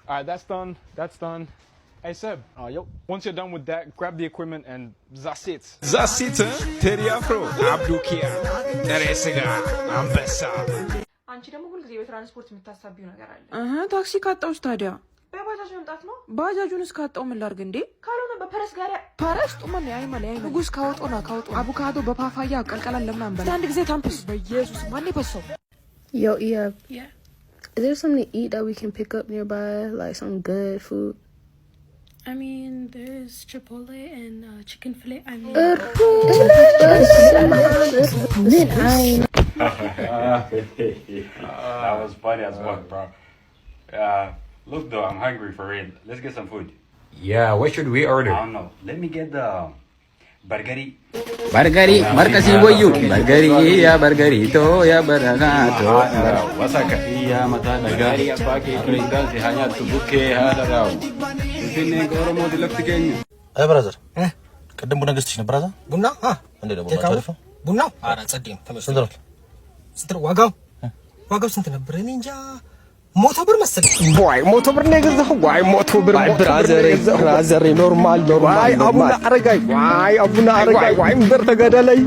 Alright, that's done. That's done. Hey Seb. Yo. Once you're done with that, grab the equipment and that's it. That's it. Teddy Afro, Abdukia, Teresega, Ambessa. አንቺ ደግሞ ሁሉ ጊዜ በትራንስፖርት የምታሳቢው ነገር አለ። ታክሲ ካጣውስ ታዲያ በባጃጅ መምጣት ነው። ባጃጁንስ ካጣው ምን ላድርግ እንዴ? ካልሆነ በፈረስ ጋር ፓረስ ጡመን ያይ ማለት ንጉስ ካወጦና አቡካዶ በፓፓያ ቀልቀላል ለምን አንበላ? አንድ ጊዜ ታምፕስ በኢየሱስ ማን ይፈሰው? Yo, yeah. Is there something to eat that we can pick up nearby, like some good food? I mean, there's Chipotle and chicken fillet. I mean, that was funny as fuck, bro. Look though, I'm hungry for real. Let's get some food. Yeah, what should we order? I don't know. Let me get the burgeri. Burgeri, markasi boyu. Burgeri, ya burgerito, ya baragato. Wasaka. Iya mata burgeri apa ke ringan si hanya tubuke hadarau. Sini goromo dilaktikenya. አይ ብራዘር ቅድም ቡና ገዝተሽ ነበር አይደል? ቡና እንዴ ነው ቡና ታሪፍ ቡና? ኧረ ጸዴም ተመስገን። ስንት ነው ዋጋው? ዋጋው ስንት ነበር? እኔ እንጃ ሞቶ ብር መሰለኝ። Boy, moto bir ne güzel. Why moto bir? ብራዘር ኖርማል Why abuna aragay? Why abuna aragay? Why ምድር ተገደለይ?